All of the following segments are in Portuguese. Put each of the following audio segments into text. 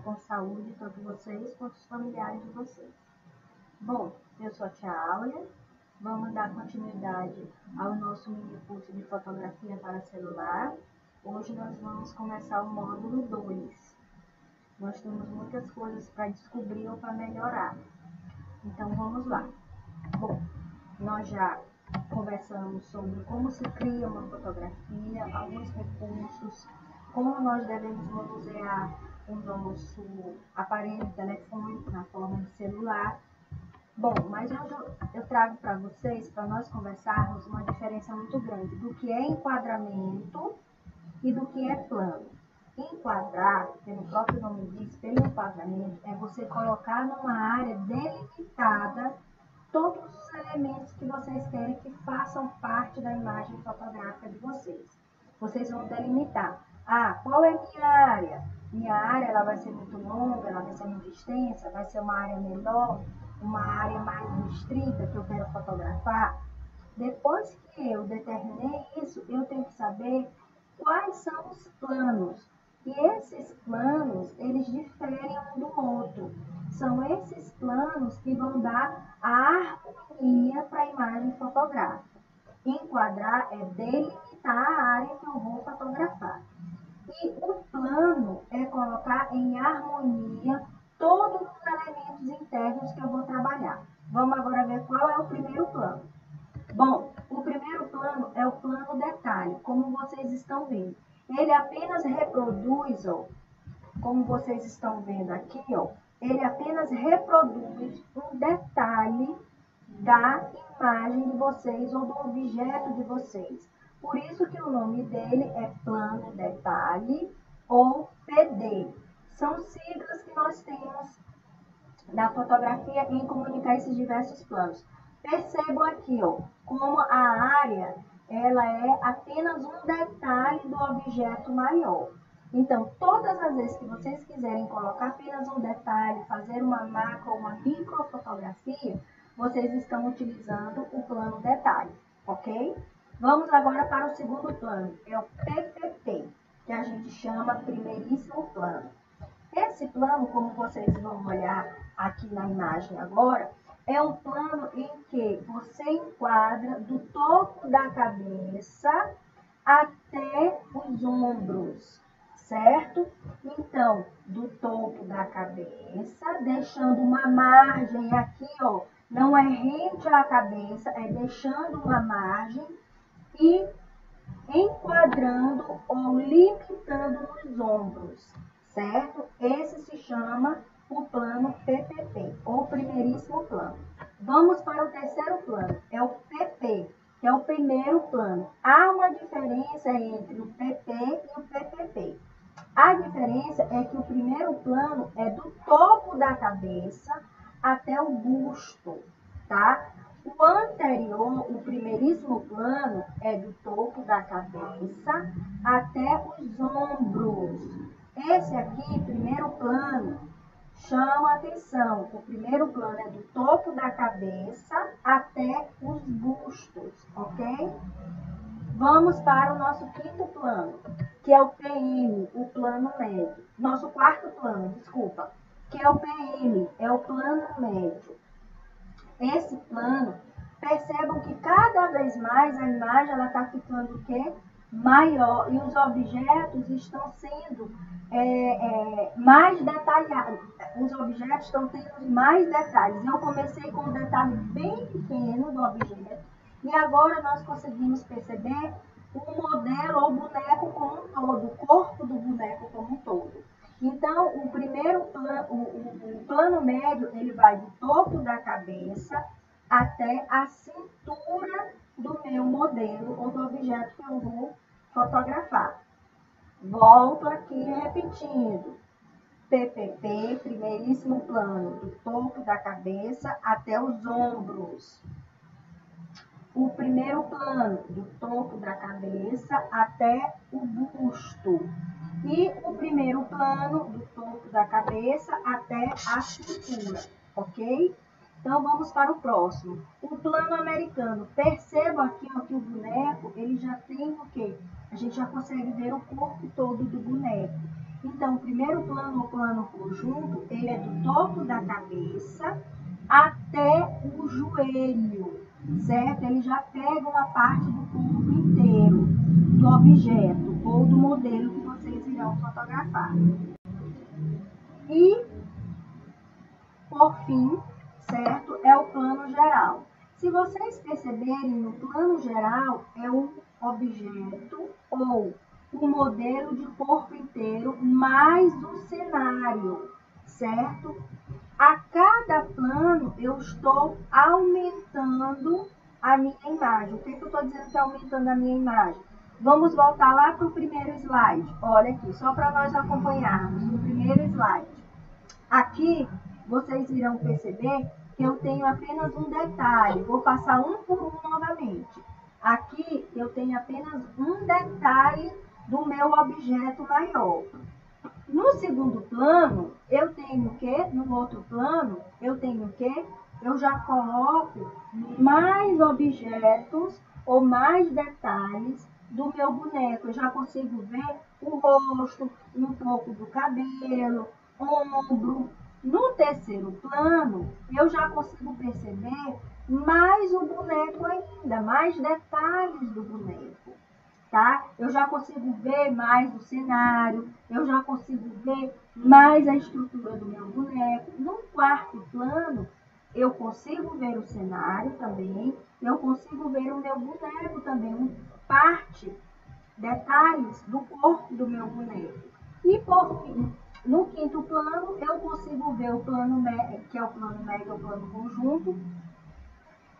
com saúde, tanto vocês quanto os familiares de vocês. Bom, eu sou a tia Áurea, vamos dar continuidade ao nosso mini curso de fotografia para celular. Hoje nós vamos começar o módulo 2. Nós temos muitas coisas para descobrir ou para melhorar. Então vamos lá. Bom, nós já conversamos sobre como se cria uma fotografia, alguns recursos, como nós devemos manusear o nosso aparelho telefônico na forma de celular. Bom, mas hoje eu trago para vocês, para nós conversarmos, uma diferença muito grande do que é enquadramento e do que é plano. Enquadrar, pelo próprio nome diz, pelo enquadramento, é você colocar numa área delimitada todos os elementos que vocês querem que façam parte da imagem fotográfica de vocês. Vocês vão delimitar. Qual é a minha área? Minha área ela vai ser muito longa, ela vai ser muito extensa, vai ser uma área menor, uma área mais restrita que eu quero fotografar. Depois que eu determinei isso, eu tenho que saber quais são os planos. E esses planos, eles diferem um do outro. São esses planos que vão dar a harmonia para a imagem fotográfica. Enquadrar é delimitar a área que eu vou fotografar. E o plano é colocar em harmonia todos os elementos internos que eu vou trabalhar. Vamos agora ver qual é o primeiro plano. Bom, o primeiro plano é o plano detalhe, como vocês estão vendo. Ele apenas reproduz, como vocês estão vendo aqui, ele apenas reproduz um detalhe da imagem de vocês ou do objeto de vocês. Por isso que o nome dele é plano detalhe ou PD. São siglas que nós temos na fotografia em comunicar esses diversos planos. Percebam aqui, como a área ela é apenas um detalhe do objeto maior. Então, todas as vezes que vocês quiserem colocar apenas um detalhe, fazer uma macro ou uma microfotografia, vocês estão utilizando o plano detalhe, ok? Vamos agora para o segundo plano, é o PPP, que a gente chama primeiríssimo plano. Esse plano, como vocês vão olhar aqui na imagem agora, é um plano em que você enquadra do topo da cabeça até os ombros, certo? Então, do topo da cabeça, deixando uma margem aqui, não é rente à cabeça, é deixando uma margem e enquadrando ou limitando nos ombros, certo? Esse se chama o plano PPP, ou primeiríssimo plano. Vamos para o terceiro plano, é o PP, que é o primeiro plano. Há uma diferença entre o PP e o PPP. A diferença é que o primeiro plano é do topo da cabeça até o busto, tá? O anterior, o primeiríssimo plano, é do topo da cabeça até os ombros. Esse aqui, primeiro plano, chama a atenção. O primeiro plano é do topo da cabeça até os bustos, ok? Vamos para o nosso quinto plano, que é o PM, o plano médio. Nosso quarto plano, desculpa, que é o PM, é o plano médio. Esse plano, percebam que cada vez mais a imagem está ficando o quê? Maior e os objetos estão sendo mais detalhados. Os objetos estão tendo mais detalhes. Eu comecei com um detalhe bem pequeno do objeto e agora nós conseguimos perceber o modelo ou o boneco como um todo, o corpo do boneco como um todo. Então, o primeiro plano, o plano médio, ele vai do topo da cabeça até a cintura do meu modelo ou do objeto que eu vou fotografar. Volto aqui repetindo. PPP, primeiríssimo plano, do topo da cabeça até os ombros. O primeiro plano, do topo da cabeça até o busto. E o primeiro plano, do topo da cabeça até a cintura, ok? Então, vamos para o próximo. O plano americano. Perceba aqui que o boneco, ele já tem o quê? A gente já consegue ver o corpo todo do boneco. Então, o primeiro plano, o plano conjunto, ele é do topo da cabeça até o joelho, certo? Ele já pega uma parte do corpo inteiro, do objeto ou do modelo que vocês irão fotografar. E, por fim, certo? É o plano geral. Se vocês perceberem, no plano geral é um objeto ou um modelo de corpo inteiro mais o cenário, certo? A cada plano eu estou aumentando a minha imagem. O que eu estou dizendo que é aumentando a minha imagem? Vamos voltar lá para o primeiro slide. Olha aqui, só para nós acompanharmos no primeiro slide. Aqui vocês irão perceber que eu tenho apenas um detalhe. Vou passar um por um novamente. Aqui eu tenho apenas um detalhe do meu objeto maior. No segundo plano, eu tenho o quê? No outro plano, eu tenho o quê? Eu já coloco mais objetos ou mais detalhes do meu boneco. Eu já consigo ver o rosto, um pouco do cabelo, ombro. No terceiro plano, eu já consigo perceber mais o boneco ainda, mais detalhes do boneco. Tá? Eu já consigo ver mais o cenário, eu já consigo ver mais a estrutura do meu boneco. No quarto plano, eu consigo ver o cenário também, eu consigo ver o meu boneco também, parte, detalhes do corpo do meu boneco. E por fim, no quinto plano, eu consigo ver o plano médio, que é o plano médio, o plano conjunto.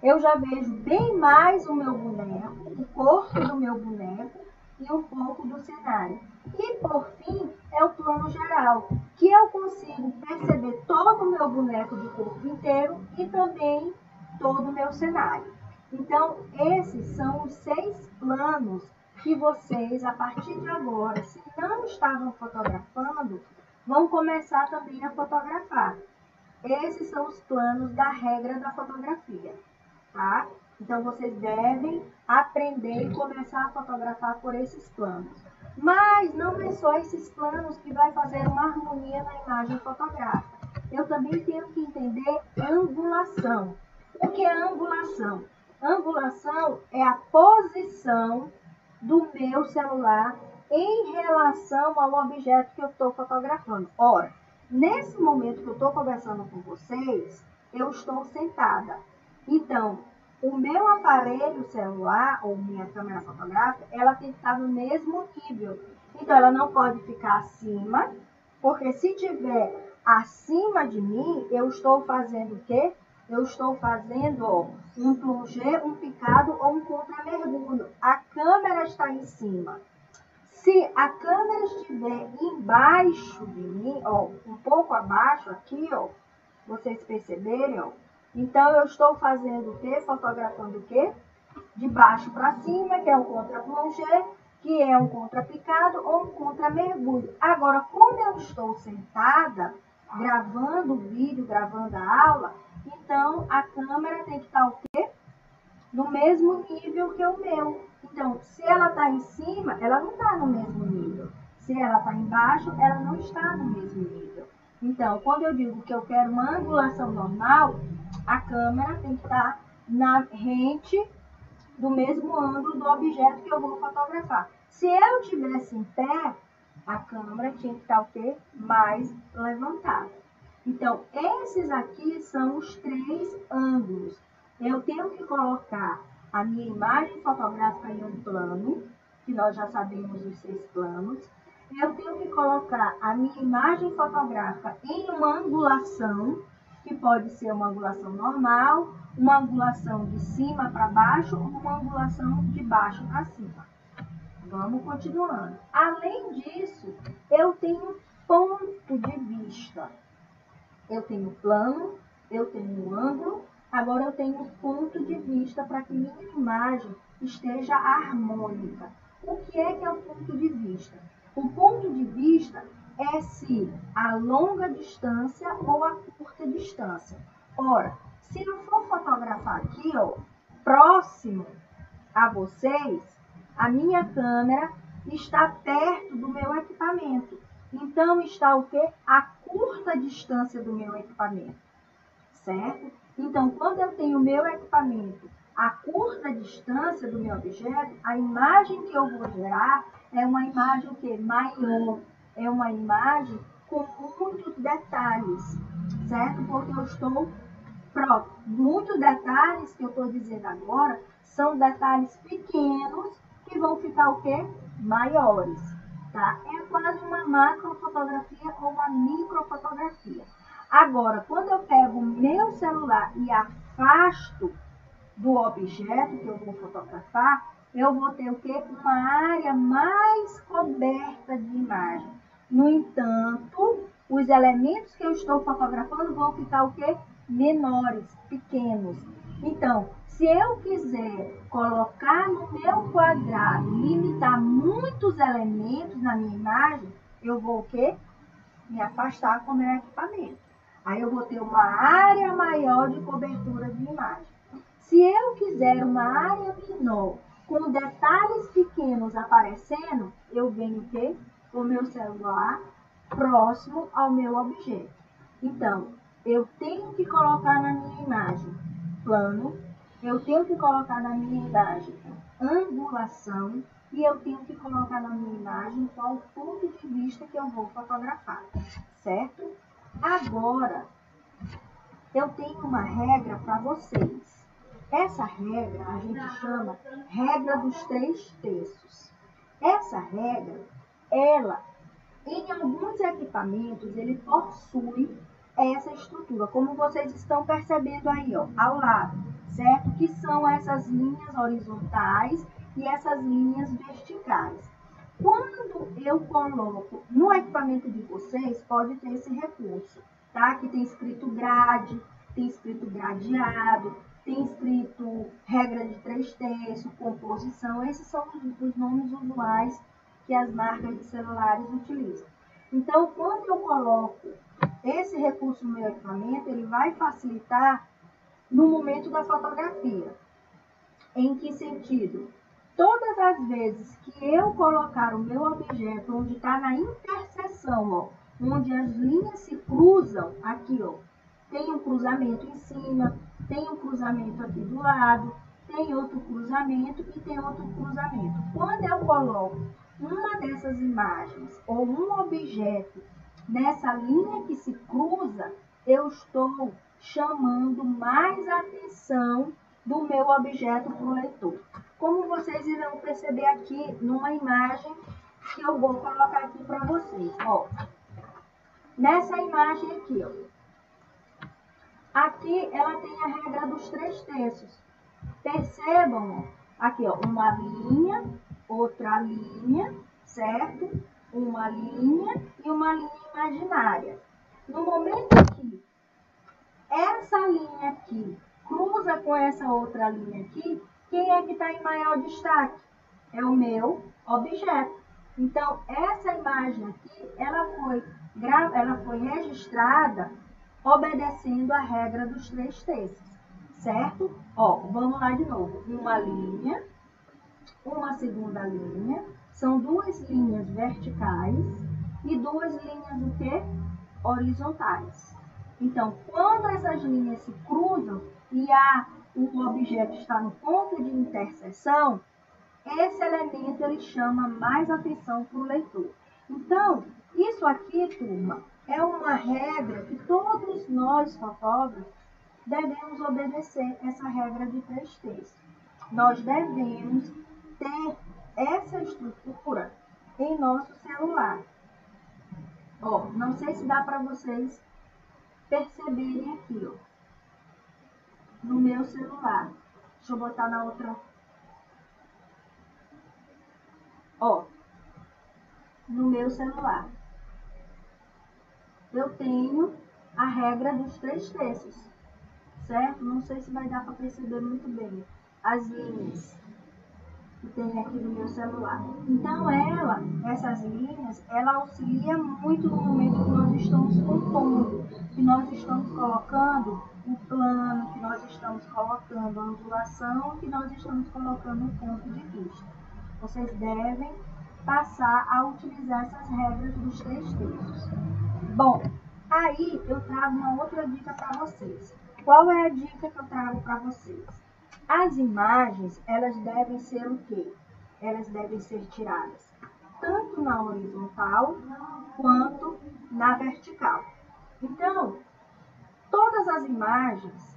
Eu já vejo bem mais o meu boneco, o corpo do meu boneco e um pouco do cenário. E, por fim, é o plano geral, que eu consigo perceber todo o meu boneco de corpo inteiro e também todo o meu cenário. Então, esses são os 6 planos que vocês, a partir de agora, se não estavam fotografando, vão começar também a fotografar. Esses são os planos da regra da fotografia. Tá? Então, vocês devem aprender e começar a fotografar por esses planos. Mas não é só esses planos que vai fazer uma harmonia na imagem fotográfica. Eu também tenho que entender angulação. O que é angulação? Angulação é a posição do meu celular em relação ao objeto que eu estou fotografando. Ora, nesse momento que eu estou conversando com vocês, eu estou sentada. Então, o meu aparelho celular, ou minha câmera fotográfica, ela tem que estar no mesmo nível. Então, ela não pode ficar acima, porque se tiver acima de mim, eu estou fazendo o quê? Eu estou fazendo um plongé, um picado ou um contramergulho. A câmera está em cima. Se a câmera estiver embaixo de mim, um pouco abaixo aqui, vocês perceberem, então, eu estou fazendo o quê? Fotografando o quê? De baixo para cima, que é um contra-plongé, que é um contra-picado ou um contra-mergulho. Agora, como eu estou sentada, gravando o vídeo, gravando a aula, então a câmera tem que estar o quê? No mesmo nível que o meu. Então, se ela está em cima, ela não está no mesmo nível. Se ela está embaixo, ela não está no mesmo nível. Então, quando eu digo que eu quero uma angulação normal, a câmera tem que estar na rente do mesmo ângulo do objeto que eu vou fotografar. Se eu estivesse em pé, a câmera tinha que estar o quê? Mais levantada. Então, esses aqui são os 3 ângulos. Eu tenho que colocar a minha imagem fotográfica em um plano, que nós já sabemos os 6 planos. Eu tenho que colocar a minha imagem fotográfica em uma angulação, que pode ser uma angulação normal, uma angulação de cima para baixo ou uma angulação de baixo para cima. Vamos continuando. Além disso, eu tenho ponto de vista. Eu tenho plano, eu tenho ângulo, agora eu tenho ponto de vista para que minha imagem esteja harmônica. O que é o ponto de vista? O ponto de vista é se a longa distância ou a curta distância. Ora, se eu for fotografar aqui, próximo a vocês, a minha câmera está perto do meu equipamento. Então, está o quê? A curta distância do meu equipamento, certo? Então, quando eu tenho o meu equipamento a curta distância do meu objeto, a imagem que eu vou gerar é uma imagem que maior, é uma imagem com muitos detalhes, certo? Porque eu estou próprio. Muitos detalhes que eu estou dizendo agora são detalhes pequenos que vão ficar o quê? Maiores, tá? É quase uma macrofotografia ou uma microfotografia. Agora, quando eu pego o meu celular e afasto do objeto que eu vou fotografar, eu vou ter o quê? Uma área mais coberta de imagem. No entanto, os elementos que eu estou fotografando vão ficar o quê? Menores, pequenos. Então, se eu quiser colocar no meu quadrado, limitar muitos elementos na minha imagem, eu vou o quê? Me afastar com o meu equipamento. Aí eu vou ter uma área maior de cobertura de imagem. Se eu quiser uma área menor, com detalhes pequenos aparecendo, eu venho o quê? Com o meu celular próximo ao meu objeto. Então, eu tenho que colocar na minha imagem plano, eu tenho que colocar na minha imagem angulação e eu tenho que colocar na minha imagem qual o ponto de vista que eu vou fotografar, certo? Agora, eu tenho uma regra para vocês. Essa regra a gente chama regra dos 3/3. Essa regra, ela, em alguns equipamentos, ele possui essa estrutura, como vocês estão percebendo aí, ó, ao lado, certo? Que são essas linhas horizontais e essas linhas verticais. Quando eu coloco no equipamento de vocês, pode ter esse recurso, tá? Que tem escrito grade, tem escrito gradeado, tem escrito regra de 3/3, composição. Esses são os nomes usuais que as marcas de celulares utilizam. Então, quando eu coloco esse recurso no meu equipamento, ele vai facilitar no momento da fotografia. Em que sentido? Todas as vezes que eu colocar o meu objeto onde está na interseção, ó, onde as linhas se cruzam, aqui, ó, tem um cruzamento em cima, tem um cruzamento aqui do lado, tem outro cruzamento e tem outro cruzamento. Quando eu coloco uma dessas imagens ou um objeto nessa linha que se cruza, eu estou chamando mais atenção do meu objeto para o leitor. Como vocês irão perceber aqui numa imagem que eu vou colocar aqui para vocês. Ó, nessa imagem aqui, ó. Aqui ela tem a regra dos 3/3. Percebam, ó, aqui, ó, uma linha, outra linha, certo? Uma linha e uma linha imaginária. No momento que essa linha aqui cruza com essa outra linha aqui, quem é que está em maior destaque? É o meu objeto. Então, essa imagem aqui, ela foi registrada obedecendo a regra dos 3/3, certo? Ó, vamos lá de novo. Uma linha, uma segunda linha, são duas linhas verticais e duas linhas o quê? Horizontais. Então, quando essas linhas se cruzam e o objeto está no ponto de interseção, esse elemento ele chama mais atenção para o leitor. Então, isso aqui, turma, é uma regra que todos nós fotógrafos devemos obedecer, essa regra de 3/3. Nós devemos ter essa estrutura em nosso celular. Ó, não sei se dá para vocês perceberem aqui, ó, no meu celular. Deixa eu botar na outra. Ó, no meu celular. Eu tenho a regra dos 3/3, certo? Não sei se vai dar para perceber muito bem as linhas que tem aqui no meu celular. Então, essas linhas, ela auxilia muito no momento que nós estamos compondo, que nós estamos colocando o plano, que nós estamos colocando a angulação, que nós estamos colocando o ponto de vista. Vocês devem passar a utilizar essas regras dos 3 terços. Bom, aí eu trago uma outra dica para vocês. Qual é a dica que eu trago para vocês? As imagens, elas devem ser o quê? Elas devem ser tiradas tanto na horizontal quanto na vertical. Então, todas as imagens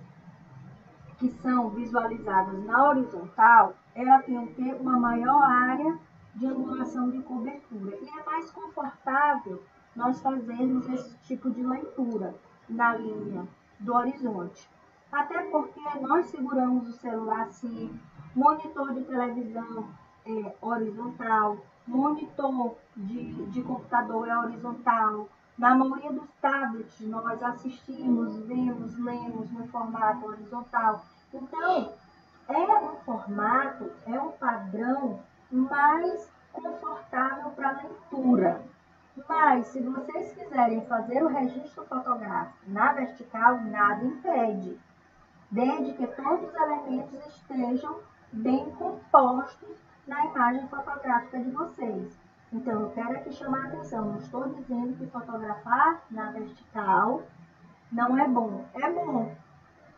que são visualizadas na horizontal, ela tem que ter uma maior área de angulação de cobertura. E é mais confortável nós fazermos esse tipo de leitura na linha do horizonte. Até porque nós seguramos o celular assim, monitor de televisão é horizontal, monitor de computador é horizontal. Na maioria dos tablets, nós assistimos, vemos, lemos no formato horizontal. Então, é um formato, é um padrão mais confortável para leitura. Mas, se vocês quiserem fazer o registro fotográfico na vertical, nada impede, desde que todos os elementos estejam bem compostos na imagem fotográfica de vocês. Então, eu quero aqui chamar a atenção, não estou dizendo que fotografar na vertical não é bom. É bom,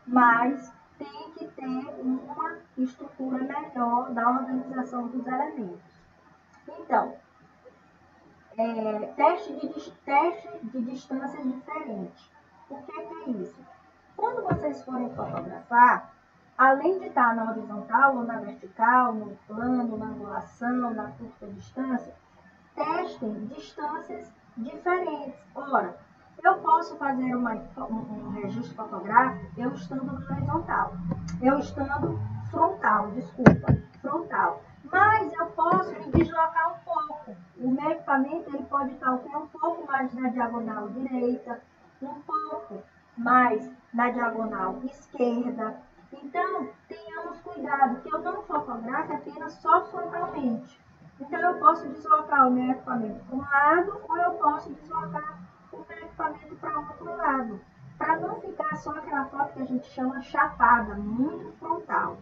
mas tem que ter uma estrutura melhor da organização dos elementos. Então, teste de distâncias diferentes. O que é isso? Quando vocês forem fotografar, além de estar na horizontal ou na vertical, no plano, na angulação, na curta distância, testem distâncias diferentes. Ora, eu posso fazer um registro fotográfico eu estando na horizontal, eu estando frontal. Mas eu posso me deslocar um pouco. O meu equipamento ele pode estar um pouco mais na diagonal direita, um pouco mais na diagonal esquerda. Então, tenhamos cuidado que eu não fotografo apenas só frontalmente. Então, eu posso deslocar o meu equipamento para um lado ou eu posso deslocar o meu equipamento para outro lado. Para não ficar só aquela foto que a gente chama chapada, muito frontal.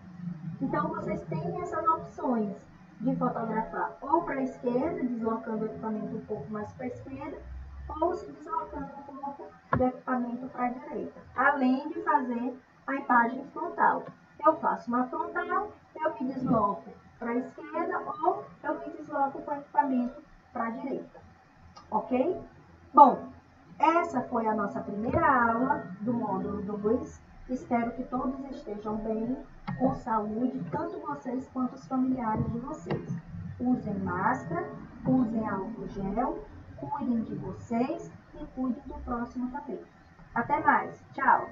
Então, vocês têm essas opções de fotografar ou para a esquerda, deslocando o equipamento um pouco mais para a esquerda, ou se deslocando um pouco do equipamento para a direita. Além de fazer a imagem frontal. Eu faço uma frontal, eu me desloco para a esquerda ou eu me desloco com o equipamento para a direita. Ok? Bom, essa foi a nossa primeira aula do módulo 2. Espero que todos estejam bem, com saúde, tanto vocês quanto os familiares de vocês. Usem máscara, usem álcool gel, cuidem de vocês e cuidem do próximo também. Até mais. Tchau!